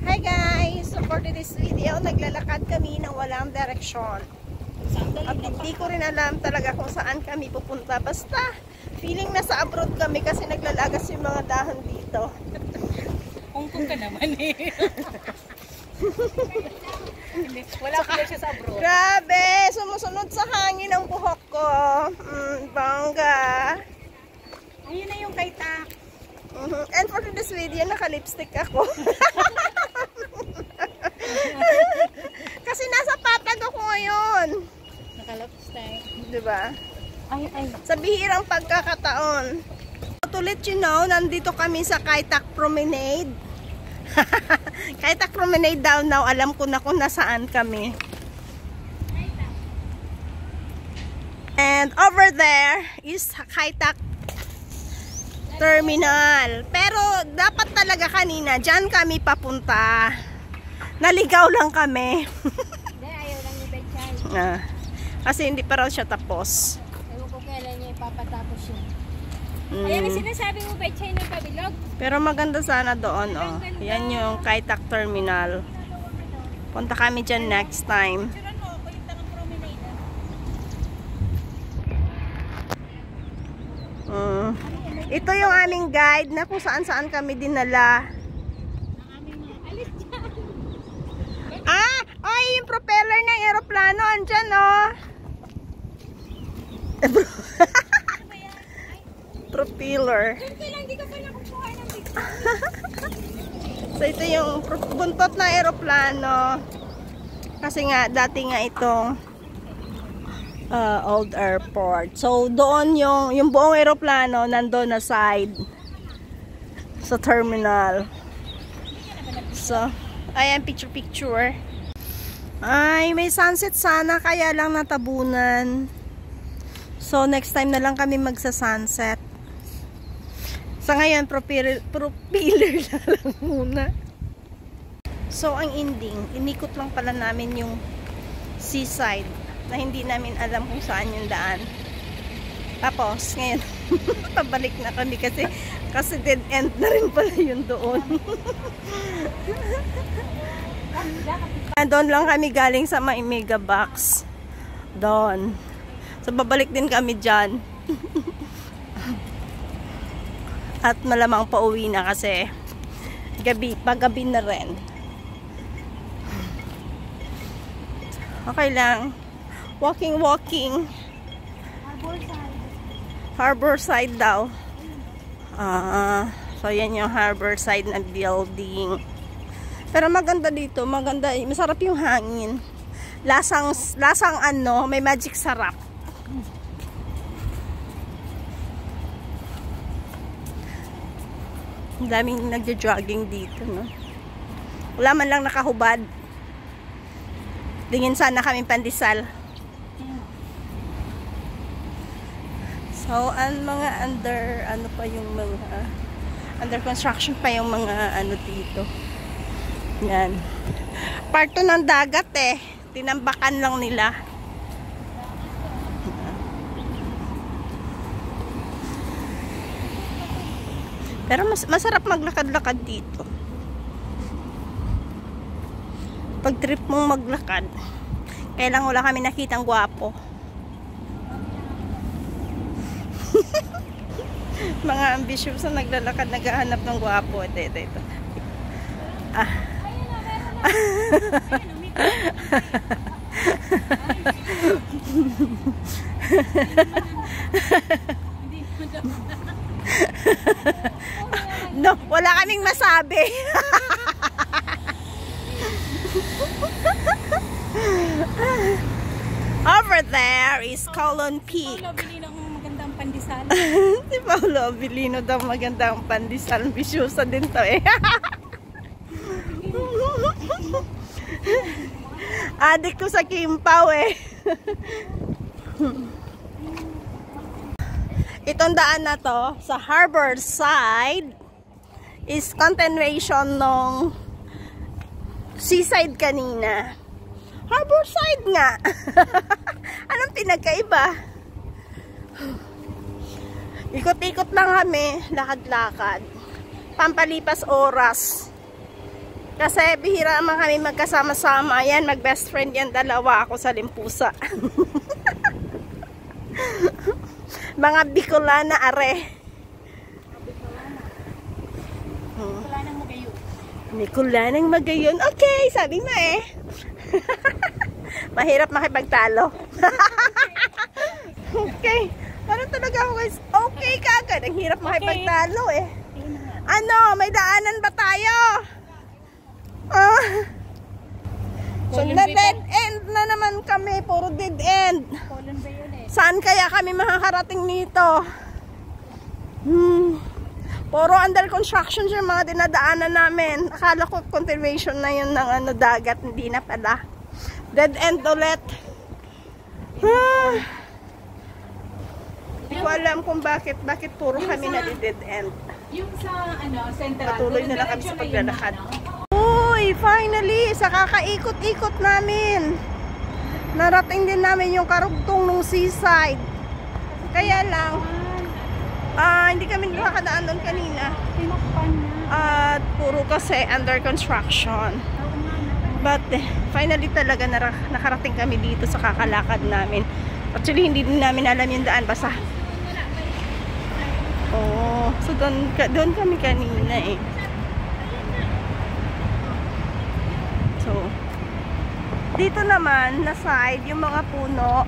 Hi guys! So for this video, naglalakad kami ng walang direksyon. At hindi ko rin alam talaga kung saan kami pupunta. Basta, feeling nasa abroad kami kasi naglalagas yung mga dahon dito. Hong Kong ka naman eh. Wala pala siya sa abroad. Grabe! Sumusunod sa hangin ang buhok ko. Bangga! Ayun na yung kaitak. And for this video, naka-lipstick ako. Kasi nasa patag ako ngayon. Naka-lipstick. Diba? Ay. Sa bihirang pagkakataon. To let you know, nandito kami sa Kaitak Promenade. Kaitak Promenade down now. Alam ko na kung nasaan kami. And over there is Kaitak Terminal. Pero dapat talaga kanina dyan kami papunta. Naligaw lang kami. Hindi, ayaw lang ni Betchay. Kasi hindi pa raw siya tapos. Ewan ko kailan niya ipapatapos yun. Ayan ang sinasabi mo, Betchay, ng pabilog. Pero maganda sana doon, oh. Yan yung Kaitak Terminal. Punta kami dyan next time. Ito yung aming guide na kung saan-saan kami dinala. Ay, yung propeller ng aeroplano andyan, oh. Propeller. So ito yung buntot ng aeroplano. Kasi nga dati nga itong old airport. So doon yung buong aeroplano nandoon na side sa terminal. So ayan, picture. Ay, may sunset sana kaya lang natabunan. So next time na lang kami magsa-sunset. Sa ngayon, propeller na lang muna. So, ang ending, inikot lang pala namin yung seaside na hindi namin alam kung saan yung daan. Tapos, ngayon, pabalik na kami kasi dead end na rin pala yun doon. Doon lang kami galing sa may mega box. Doon. So, babalik din kami dyan. At malamang pauwi na kasi paggabi na rin. Okay lang. Walking. Harbor side daw. So yan yung harbor side na building. Pero maganda dito, maganda, masarap yung hangin. Lasang ano, may magic sarap. Ang daming nagja-jogging dito, no? Wala man lang nakahubad. Tingin sana kami pandesal. So, mga under construction pa yung mga ano dito. Yan. Part 2 ng dagat eh. Tinambakan lang nila. Pero masarap maglakad-lakad dito. Pag trip mong maglakad, kailang wala kami nakitang gwapo. Mga ambitious na naglalakad, naghahanap ng gwapo. Ito. No, wala kaming masabi. Over there is Colon Peak. Paulo Abilino ang magandang pandesal. Si Paulo Abilino daw magandang pandesal. Ambisyosa din to eh. Adik ko sa Kimpaw eh. Itong daan na to sa harbor side is continuation ng seaside kanina. Harbor side nga. Anong pinagkaiba? Ikot-ikot lang kami, lakad-lakad. Pampalipas oras. Kasi bihira naman kami magkasama-sama. Yan, mag-best friend yan, dalawa. Ako sa Limpusa. Mga Bicolana are. Bicolanang Magayon. Bicolanang Magayon. Okay, sabi mo eh. Mahirap makipagtalo. Okay. Parang talaga ako guys. Okay kagad. Ang hirap makipagtalo eh. Ano, may daanan ba tayo? So na dead end na naman kami. Puro dead end. Colon ba yun eh? Saan kaya kami makakarating nito? Puro under construction yung mga dinadaanan namin. Akala ko continuation na yun ng ano, dagat. Hindi na pala. Dead end ulit. Hindi ko alam kung bakit puro kami na dead end. Yung sa ano, central. Patuloy na lang kami sa paglalakad. Uy, finally, sa kakaikot-ikot namin. Narating din namin yung karugtong ng seaside. Kaya lang, hindi kami nakakadaan doon kanina. Tinakpan na. At puro kasi under construction. But finally talaga nakarating kami dito sa kakalakad namin. Actually, hindi din namin alam yung daan. Basta. Oh, so doon kami kanina eh. So, dito naman na side, yung mga puno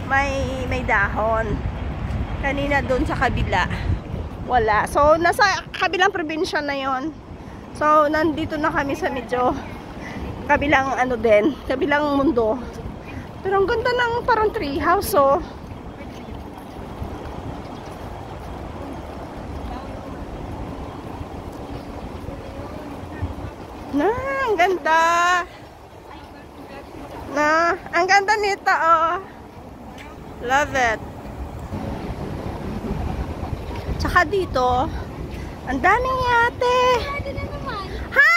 may dahon. Kanina doon sa kabila wala. So, nasa kabilang probinsya na yon. So, nandito na kami sa medyo kabilang ano din, kabilang mundo. Pero ang ganda ng parang tree house, oh. Ang ganda. Ang ganda nito, oh. Love it. Tsaka dito, ang daming yate. Ha?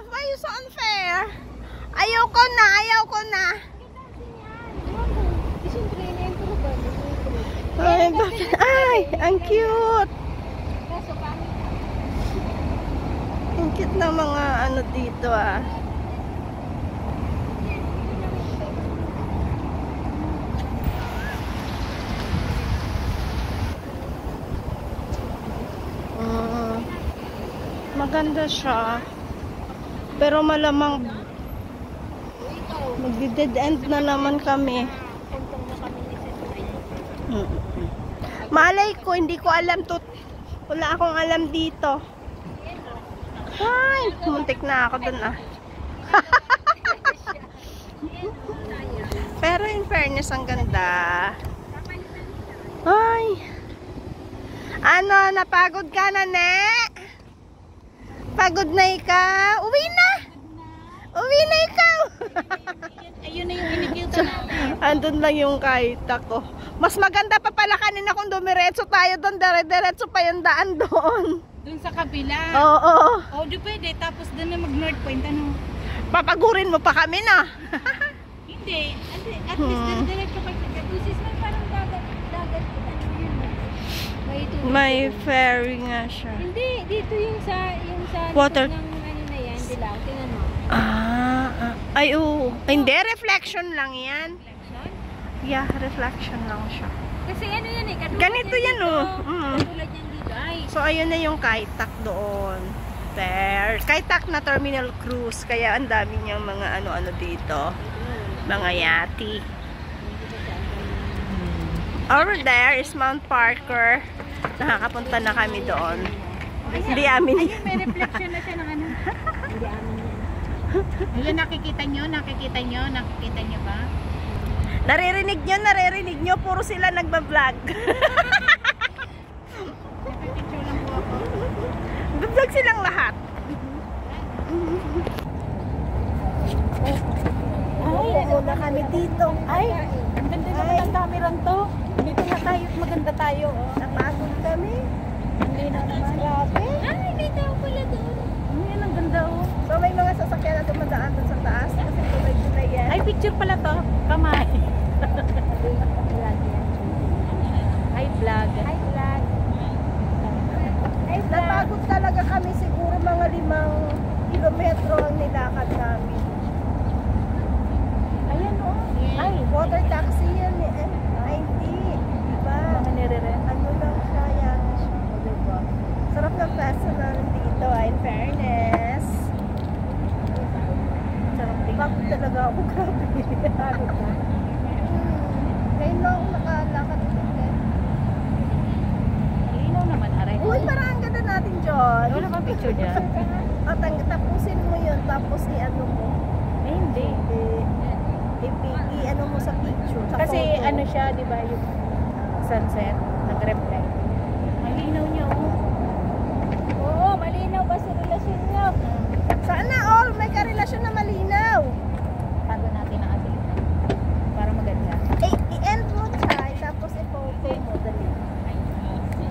Why you so unfair? Ayoko na. Ay, bakit? Ay, ang cute. Ang cute ng mga ano dito, ah. Maganda siya. Pero malamang magdi-dead end na naman kami. Malay ko, hindi ko alam to. Wala akong alam dito. Ay, muntik na ako dun, ah. Pero in fairness, ang ganda. Ay. Ano, napagod ka na, ne? Pagod na ikaw? Uwi na! Uwi na ikaw! Ayun na yung inikita natin. Andun lang yung kaita ko. Mas maganda pa pala kanina kung dumiretso tayo doon. Dire-diretso pa yung daan doon. Doon sa kabila. Oo. Oh, di pwede. Tapos doon na mag-north point. Ano? Papagurin mo pa kami na. Hindi. At least dire-diretso kayo. Kasi parang dagat. Ano yun? May ferry nga siya. Hindi. Dito yung sa Water. ng ano na yan. Dilaw. Tingnan mo. Ay, oo. Hindi, reflection lang yan. Reflection? Yeah, reflection lang siya. Kasi ano yan eh. Ganito yan, oh. Katulad yan dito. Ay. So, ayun na yung Kaitak doon. There. Kaitak na terminal cruise. Kaya ang dami niyang mga ano-ano dito. Mga yati. Over there is Mount Parker. Nakakapunta na kami doon. Hindi amin. Ayun, may reflection na siya ng ano. Hindi amin yan. Ayun, nakikita nyo ba? Naririnig nyo. Puro sila nagbablog. Nakapicture lang po ako. Bablog silang lahat. Ay, na kami dito. Ay, Ang ganda naman ang camera to. Dito na tayo, maganda tayo. napagod kami. Hindi na naman. Grabe. Ay, may tao pala doon. Yan, ang ganda, oh. So, may mga sasakyan na dumadaan doon sa taas. Kasi tulay yan. Ay, picture pala to. Kamay. Hi, vlog. Hi, vlog. Napagod talaga kami siguro mga 5 kilometro talaga ako. Grabe. Ano ka? Ngayon lang ako nakalakad ulit. Malinaw naman, aray. Uy, parang ang ganda natin, John. Wala bang picture dyan? At tapusin mo yun, tapos i-ano mo. Eh, hindi. I-ano mo sa picture. Sa Kasi photo. ano siya, di ba, yung sunset, nag-reflect. Malinaw niya, oh. Oo, malinaw ba sa relasyon niyo? Sana all may karelasyon na malinaw. Tago natin ang ating para maganda. I-end mo, Chay, tapos i-photo mo. Dali.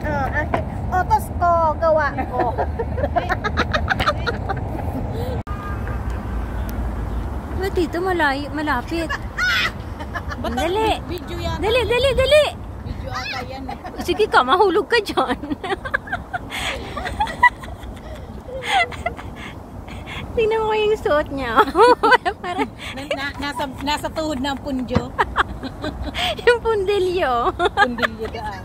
Okay. Otos ko, gawa ko. Ba't dito malapit? Dali. Video yan. Dali. Video ata yan. Sige ka, mahulog ka dyan. Tingnan mo yung suot niya. Parang Nasa tuhod ng punjo. yung pundilyo. Pundilyo daan.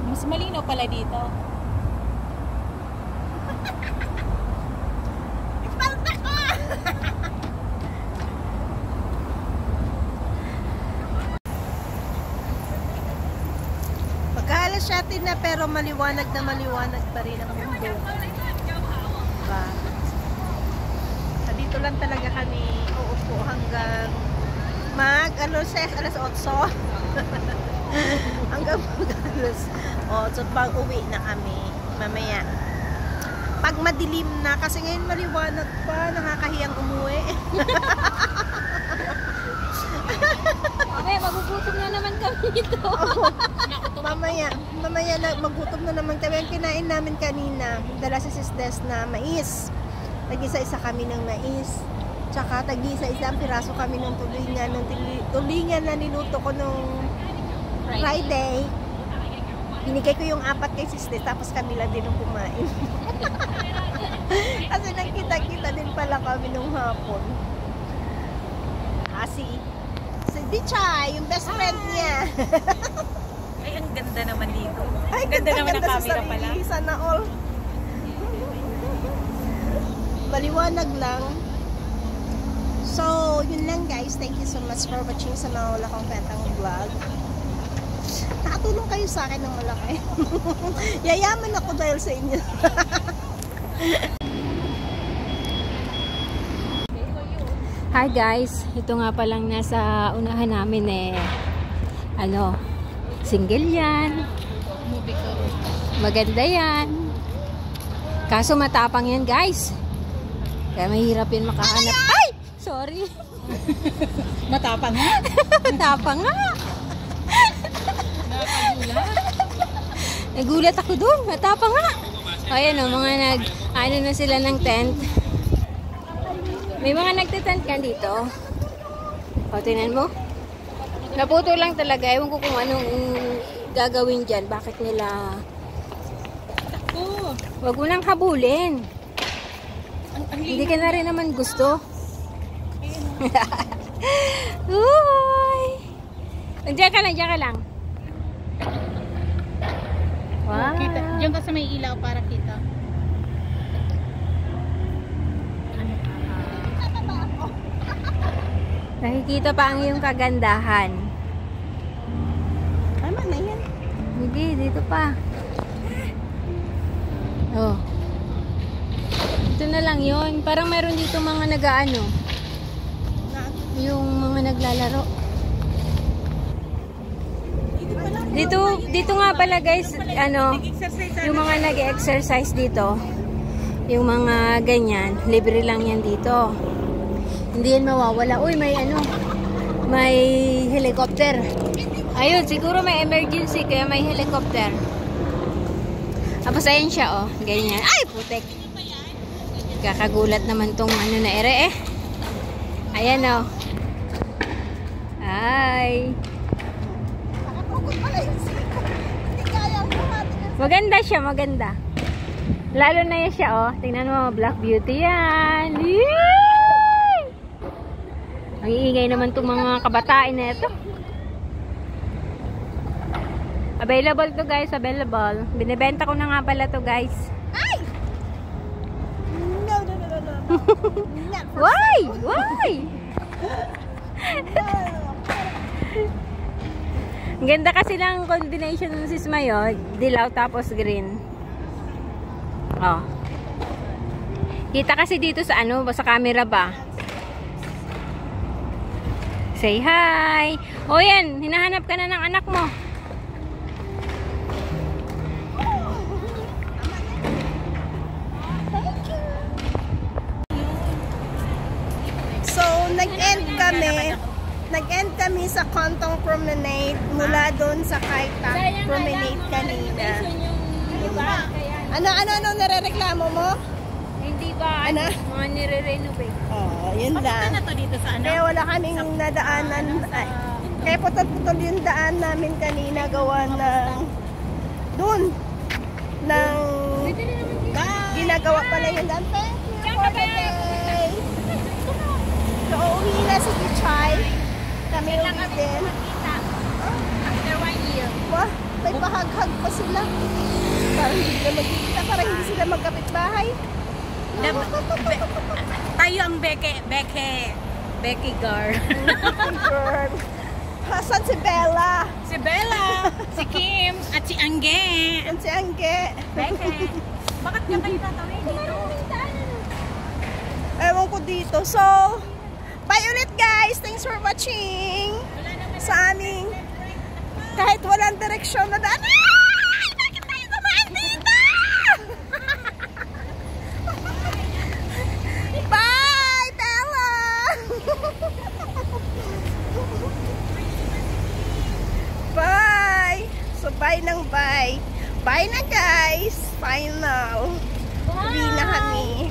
Mas malinaw pala dito. Mag-aalas natin na pero maliwanag pa rin ang mundo. Diba? Dito lang talaga kami uupo hanggang alas 8. Hanggang alas 8 pag uwi na kami mamaya. Pag madilim na, kasi ngayon maliwanag pa, nakakahiyang umuwi. Okay, magugutom na naman kami dito. Mamaya na magutom na naman kami. Ang kinain namin kanina, dala sa Sisters na mais. Tag-isa-isa kami ng mais. Tsaka tag-isa-isa ang piraso kami ng tulingan na niluto ko nung Friday. Binigay ko yung 4 kay Sisters, tapos kami lang din yung kumain. Kasi nagkita-kita din pala kami nung hapon. Si Dichay, yung best friend niya. Ay, ang ganda naman dito. Ay, Ganda naman ang sa camera pala. sarili, sana all. Maliwanag lang. So, yun lang guys. Thank you so much for watching sa mga wala kong kwentang vlog. Nakatulong kayo sa akin ng malaki. Yayaman ako dahil sa inyo. Hi guys, ito nga palang nasa unahan namin single yan. Maganda yan. Kaso matapang yan guys. Kaya mahirap yun makahanap. Ay! Sorry. Matapang nga. Matapang nga. Nagulat ako doon. Matapang nga. Ayan o, mga ano na sila ng tent. May mga nagtitent ka dito. O, tingnan mo. Naputo lang talaga. Ewan ko kung anong gagawin dyan. Bakit nila... Wag mo nang habulin. Hindi ka na rin naman gusto. Uy! Diyan ka lang. Wow. Kita. Diyan ka sa may ilaw para kita. Nakikita pa ang iyong kagandahan. Tama na yan. Hindi, dito pa. Oh. Ito na lang yon. Parang meron dito mga nag-aano. Yung mga naglalaro. Dito nga pala guys, yung mga nag-exercise dito, yung mga ganyan, libre lang yan dito. Hindi yan mawawala. Uy, may helicopter. Ayun, siguro may emergency kaya may helicopter. Tapos ayan siya, oh. Ganyan. Ay, putek. Kakagulat naman tong na ere, eh. Ayan, oh. Ay. Maganda siya, maganda. Lalo na yan siya, oh. Tingnan mo, Black Beauty yan. Yay! Ang iingay naman itong mga kabataan na ito. Available to guys, available. Binibenta ko na nga pala to guys. Ay! No. Why? Why? Ang ganda kasi ng combination ng sis Mayo. Dilaw tapos green. Oh. Kita kasi dito sa ano, sa camera ba? Say hi! O yan, hinahanap ka na ng anak mo. So, nag-end kami sa Kontong Promenade mula doon sa Kaita Promenade kanina. Ano nare-reklamo mo? Hindi ba? Ano? Mga nire-renovate. Oh, yun lang. Ano to dito sa ano? Kaya wala kaming nadaanan. Kaya putol-putol yung daan namin kanina gawa ng doon ng ginagawa pala yung daan. Thank you for the day. So, uuwi na si Bichay. Kami uwi din. After 1 year. Wah, may pahag-hag pa sila. Parang hindi sila magkikita, parang hindi sila magkapit-bahay. Tayo ang Becky Gar. Girl. Hasan si Bella. Si Bella, si Kim, at si Angge. Yan si Angge. Becky. Bakit ka kayo tatawin dito? Ewan ko dito. So, bye ulit guys. Thanks for watching. Sa aming kahit walang direksyon na daan. Ay! Bakit tayo dumaan dito? Bye, Bella! Bye! So, bye ng bye. Bye na guys. Final. Uwi na kami.